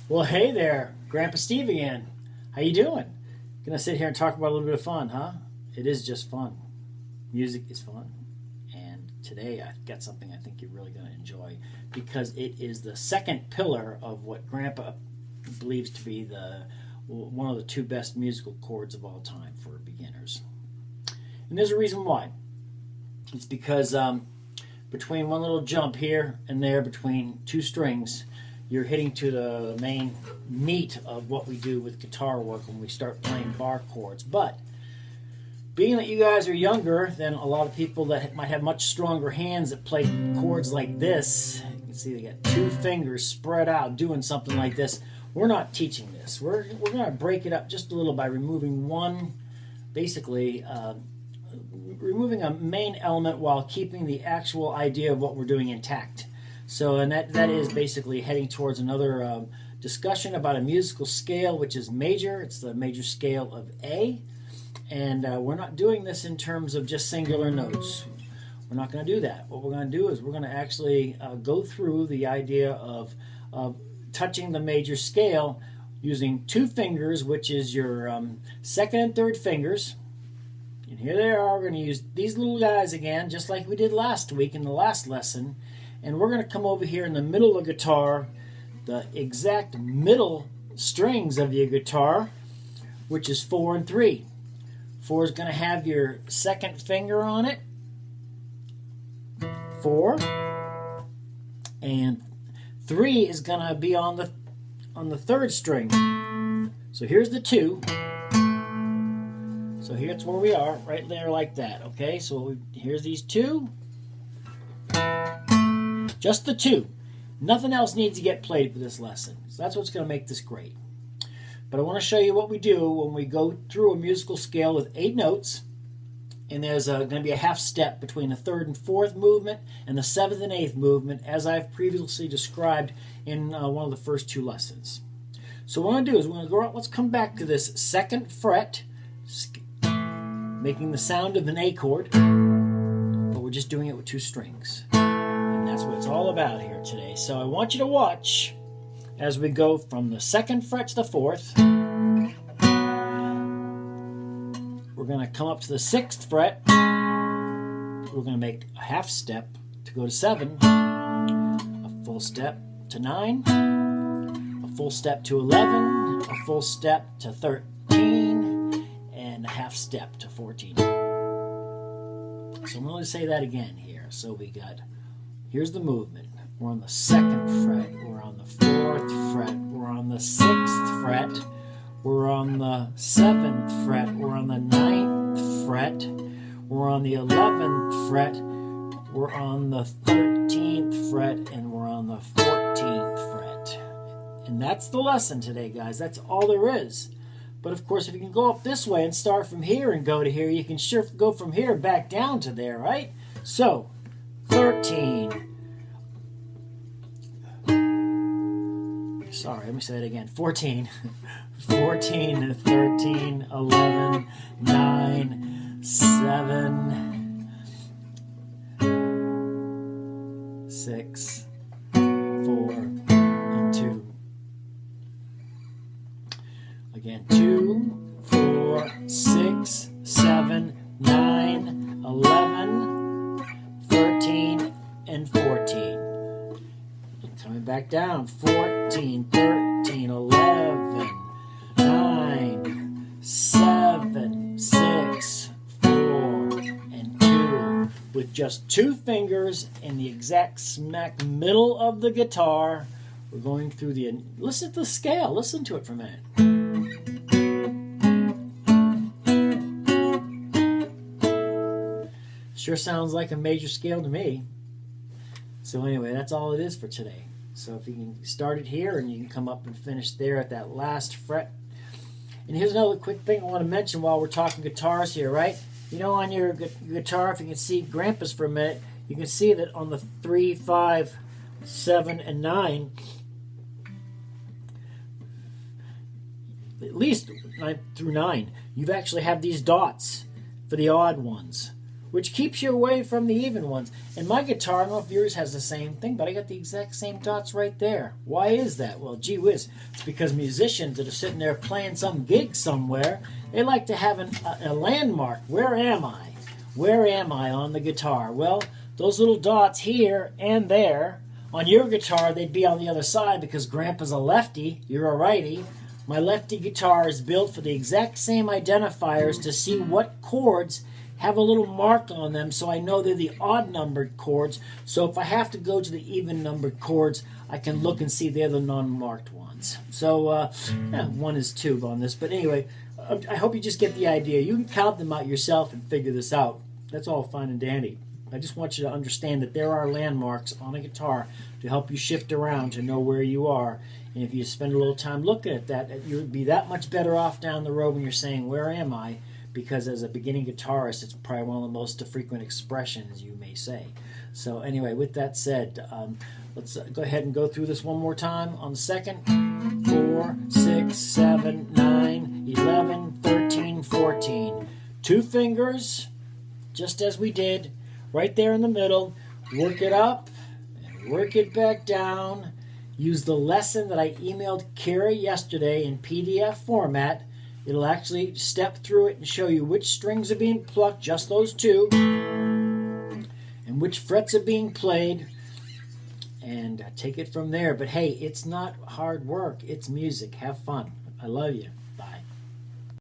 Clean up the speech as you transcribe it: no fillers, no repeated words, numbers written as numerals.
Well, hey there, Grandpa Steve again. How you doing? Gonna sit here and talk about a little bit of fun, huh? It is just fun. Music is fun. And today I've got something I think you're really gonna enjoy because it is the second pillar of what Grandpa believes to be the one of the two best musical chords of all time for beginners. And there's a reason why. It's because between one little jump here and there between two strings, you're hitting to the main meat of what we do with guitar work when we start playing bar chords. But being that you guys are younger than a lot of people that might have much stronger hands that play chords like this, you can see they got two fingers spread out doing something like this. We're not teaching this. We're going to break it up just a little by removing one, basically removing a main element while keeping the actual idea of what we're doing intact. So, and that is basically heading towards another discussion about a musical scale, which is major. It's the major scale of A. And we're not doing this in terms of just singular notes. We're not going to do that. What we're going to do is we're going to actually go through the idea of touching the major scale using two fingers, which is your second and third fingers. And here they are. We're going to use these little guys again, just like we did last week in the last lesson. And we're going to come over here in the middle of the guitar, the exact middle strings of your guitar, which is 4 and 3. 4 is going to have your second finger on it, 4, and 3 is going to be on the third string. So here's the 2. So here's where we are, right there like that. Okay, so here's these 2. Just the 2. Nothing else needs to get played for this lesson. So that's what's going to make this great. But I want to show you what we do when we go through a musical scale with 8 notes. And there's going to be a half step between the 3rd and 4th movement and the 7th and 8th movement, as I've previously described in one of the first 2 lessons. So what I'm going to do is we're going to go out. Let's come back to this 2nd fret, making the sound of an A chord, but we're just doing it with 2 strings. That's what it's all about here today. So I want you to watch as we go from the 2nd fret to the 4th. We're going to come up to the 6th fret. We're going to make a half step to go to 7, a full step to 9, a full step to 11, a full step to 13, and a half step to 14. So I'm going to say that again here. So we got... Here's the movement. We're on the 2nd fret. We're on the 4th fret. We're on the 6th fret. We're on the 7th fret. We're on the 9th fret. We're on the 11th fret. We're on the 13th fret. And we're on the 14th fret. And that's the lesson today, guys. That's all there is. But of course, if you can go up this way and start from here and go to here, you can sure go from here back down to there, right? So, 13. Sorry, let me say that again. 14. 14, 13, 11, 9, 7, 6, 4, and 2. Again, 2, 4, 6, 7, 9, 11, 13, and 14. Coming back down. 14, 13, 11, 9, 7, 6, 4, and 2. With just 2 fingers in the exact smack middle of the guitar. We're going through the... Listen to the scale. Listen to it for a minute. Sure sounds like a major scale to me. So anyway, that's all it is for today. So if you can start it here and you can come up and finish there at that last fret. And here's another quick thing I want to mention while we're talking guitars here, right? You know, on your guitar, if you can see Grandpa's for a minute, you can see that on the 3, 5, 7, and 9, at least 9 through 9, you've actually have these dots for the odd ones. which keeps you away from the even ones. And my guitar, I don't know if yours has the same thing, but I got the exact same dots right there. Why is that? Well, gee whiz, it's because musicians that are sitting there playing some gig somewhere, they like to have a landmark. Where am I? Where am I on the guitar? Well, those little dots here and there, on your guitar, they'd be on the other side because Grandpa's a lefty, you're a righty. My lefty guitar is built for the exact same identifiers to see what chords have a little mark on them, so I know they're the odd numbered chords. So if I have to go to the even numbered chords, I can look and see they're the non-marked ones. So one is two on this, but anyway, I hope you just get the idea. You can count them out yourself and figure this out. That's all fine and dandy. I just want you to understand that there are landmarks on a guitar to help you shift around to know where you are. And if you spend a little time looking at that, you'll be that much better off down the road when you're saying, where am I? Because as a beginning guitarist, it's probably one of the most frequent expressions you may say. So anyway, with that said, let's go ahead and go through this one more time on the second. 4, 6, 7, 9, 11, 13, 14. 2 fingers, just as we did, right there in the middle. Work it up and work it back down. Use the lesson that I emailed Carrie yesterday in PDF format. It'll actually step through it and show you which strings are being plucked, just those 2, and which frets are being played, and take it from there. But hey, it's not hard work. It's music. Have fun. I love you.